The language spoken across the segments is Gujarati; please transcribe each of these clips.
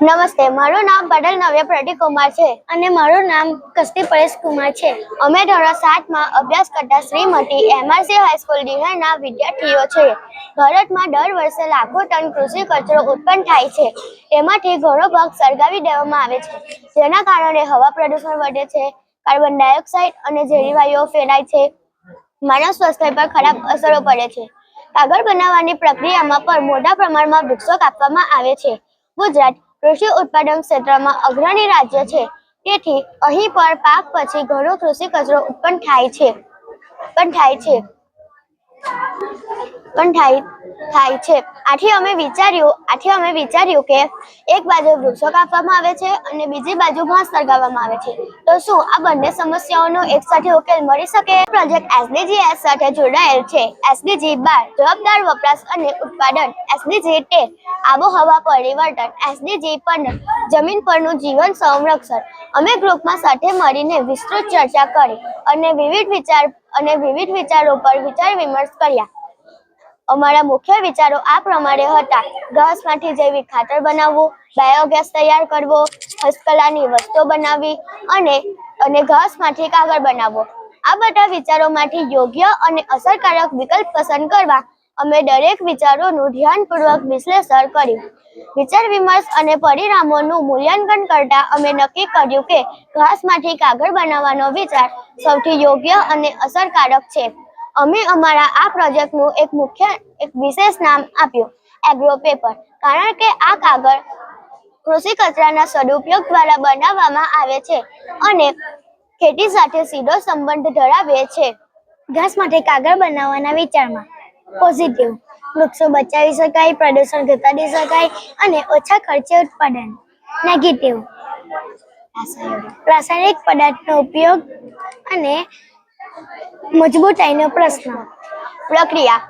નમસ્તે, મારું નામ પટેલ નવ્ય પ્રતિક કુમાર છે અને મારું નામ કસ્તી પરેશ કુમાર છે. અમે ધોરણ 7માં અભ્યાસ કરતા શ્રીમતી એમઆરસી હાઈસ્કૂલ દિહારના વિદ્યાર્થીઓ છે. ભારતમાં દર વર્ષે લાખો ટન કૃષિ કચરો ઉત્પન્ન થાય છે. તેમાંથી ઘણો ભાગ સળગાવી દેવામાં આવે છે, જેના કારણે હવા પ્રદૂષણ વધે છે, કાર્બન ડાયોક્સાઇડ અને ઝેરી વાયુઓ ફેલાય છે, માનવ સ્વાસ્થ્ય પર ખરાબ અસરો પડે છે. કાગળ બનાવવાની પ્રક્રિયામાં પણ મોટા પ્રમાણમાં વૃક્ષો કાપવામાં આવે છે. ગુજરાત કૃષિ ઉત્પાદન ક્ષેત્રમાં અગ્રણી રાજ્ય છે, તેથી અહીં પણ પાક પછી ઘણો કૃષિ કચરો ઉત્પન્ન થાય છે. આથી અમે વિચાર્યું કે એક બાજુ વૃક્ષો કાપવામાં આવે છે અને બીજી બાજુ ઘાસ સળગાવવામાં આવે છે, તો શું આ બંને સમસ્યાઓનો એક સાથે ઉકેલ મળી શકે? પ્રોજેક્ટ SDGs સાથે જોડાયેલ છે. SDG 12 જવાબદાર વપરાશ અને ઉત્પાદન, SDG 13 આબોહવા પરિવર્તન, SDG 15 જમીન પરનું જીવન સંરક્ષણ. અમે ગ્રુપમાં સાથે મળીને વિસ્તૃત ચર્ચા કરી અને વિવિધ વિચારો પર વિચાર વિમર્શ કર્યા. અમારા મુખ્ય વિચારો આ પ્રમાણે હતા: ઘાસમાંથી જૈવિક ખાતર બનાવવું, બાયોગેસ તૈયાર કરવો, હસ્તકલાની વસ્તુઓ બનાવવી અને ઘાસમાંથી કાગળ બનાવવો. આ બધા વિચારોમાંથી યોગ્ય અને અસરકારક વિકલ્પ પસંદ કરવા અમે દરેક વિચારોનું ધ્યાનપૂર્વક વિશ્લેષણ કર્યું. વિચાર વિમર્શ અને પરિણામોનું મૂલ્યાંકન કરતા અમે નક્કી કર્યું કે ઘાસમાંથી કાગળ બનાવવાનો વિચાર સૌથી યોગ્ય અને અસરકારક છે. અમે અમારા આ પ્રોજેક્ટનું એક વિશેષ નામ આપ્યું, એગ્રો પેપર, કારણ કે આ કાગળ કૃષિ કચરાના સદુપયોગ દ્વારા બનાવવામાં આવે છે અને ખેતી સાથે સીધો સંબંધ ધરાવે છે. ઘાસમાંથી કાગળ બનાવવાના વિચારમાં પોઝિટિવ: વૃક્ષો બચાવી શકાય, પ્રદૂષણ ઘટાડી શકાય અને ઓછા ખર્ચે ઉત્પાદન. નેગેટિવ: રાસાયણિક પદાર્થનો ઉપયોગ અને મજબૂતાઈનો પ્રશ્ન. પ્રક્રિયા: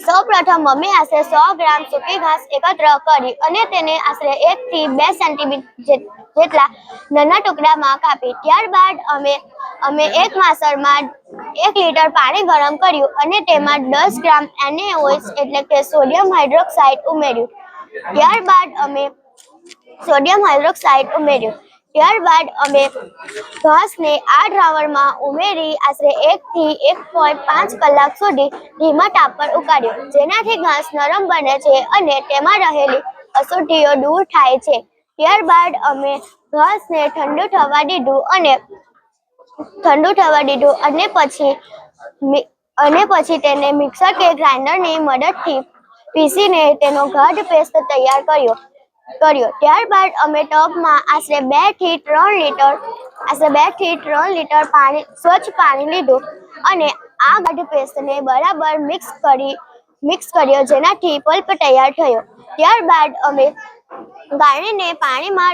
સૌપ્રથમ મમ્મી આશરે 100 ગ્રામ સૂકી ઘાસ એકત્ર કરી અને તેને આશરે 1 થી 2 સેન્ટીમીટર જેટલા નાના ટુકડામાં કાપી. ત્યારબાદ અમે એક વાસણમાં 1 લીટર પાણી ગરમ કર્યું અને તેમાં 10 ગ્રામ NaOH એટલે કે સોડિયમ હાઇડ્રોક્સાઇડ ઉમેર્યું. ત્યારબાદ અમે ઘાસને આ દ્રાવણમાં ઉમેરી આશરે 1 થી 1.5 કલાક સુધી ધીમા તાપ પર ઉકાળ્યો, જેનાથી ઘાસ નરમ બને છે અને તેમાં રહેલી અશુદ્ધિઓ દૂર થાય છે. ત્યારબાદ અમે ઘાસને ઠંડુ થવા દીધું અને પછી તેને મિક્સર કે ગ્રાઇન્ડરની મદદથી પીસીને તેનો ગાઢ પેસ્ટ તૈયાર કર્યો. ત્યારબાદ અમે ટબમાં આશરે 2 થી 3 લીટર સ્વચ્છ પાણી લીધું અને આ ગાઢ પેસ્ટને બરાબર મિક્સ કર્યો, જેનાથી પલ્પ તૈયાર થયો. ત્યારબાદ અમે ગાળણીને પાણીમાં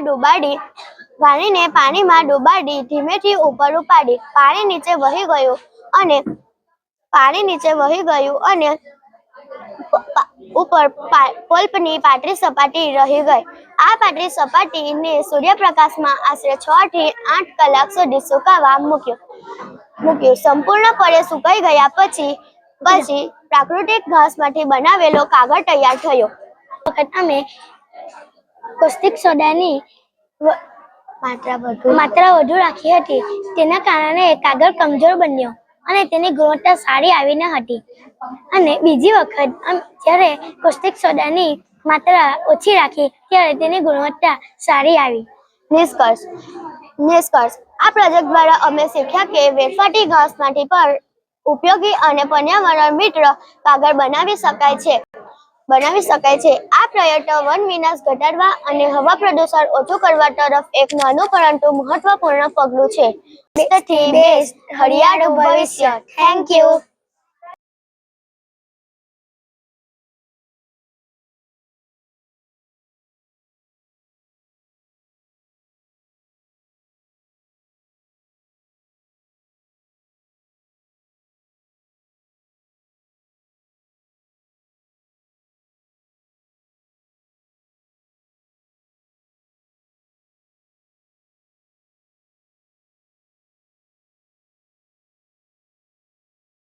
ડુબાડી ધીમેથી ઉપર ઉપાડી. પાણી નીચે વહી ગયું અને ઉપર પલ્પની પાતળી સપાટી રહી ગઈ. આ પાતળી સપાટીને સૂર્યપ્રકાશમાં આશરે 6 થી 8 કલાક સુધી સુકાવા મૂક્યું. સંપૂર્ણપણે સુકાઈ ગયા પછી પ્રાકૃતિક ઘાસમાંથી બનાવેલો કાગળ તૈયાર થયો. અમે કોસ્ટિક સોડાની માત્રા વધુ રાખી હતી, તેના કારણે કાગળ કમજોર બન્યો અને તેની ગુણવત્તા સારી આવી ન હતી. અને બીજી વખત જ્યારે કોસ્ટિક સોડાની માત્રા ઓછી રાખી ત્યારે તેની ગુણવત્તા સારી આવી. નિષ્કર્ષ: આ પ્રોજેક્ટ દ્વારા અમે શીખ્યા કે વેડફાતી ઘાસમાંથી પણ ઉપયોગી અને પર્યાવરણ મિત્ર કાગળ બનાવી શકાય છે. આ પ્રયત્ન વન વિનાશ ઘટાડવા અને હવા પ્રદૂષણ ઓછું કરવા તરફ એક નાનું પરંતુ મહત્વપૂર્ણ પગલું છે. હરિયાળું ભવિષ્ય. Thank you.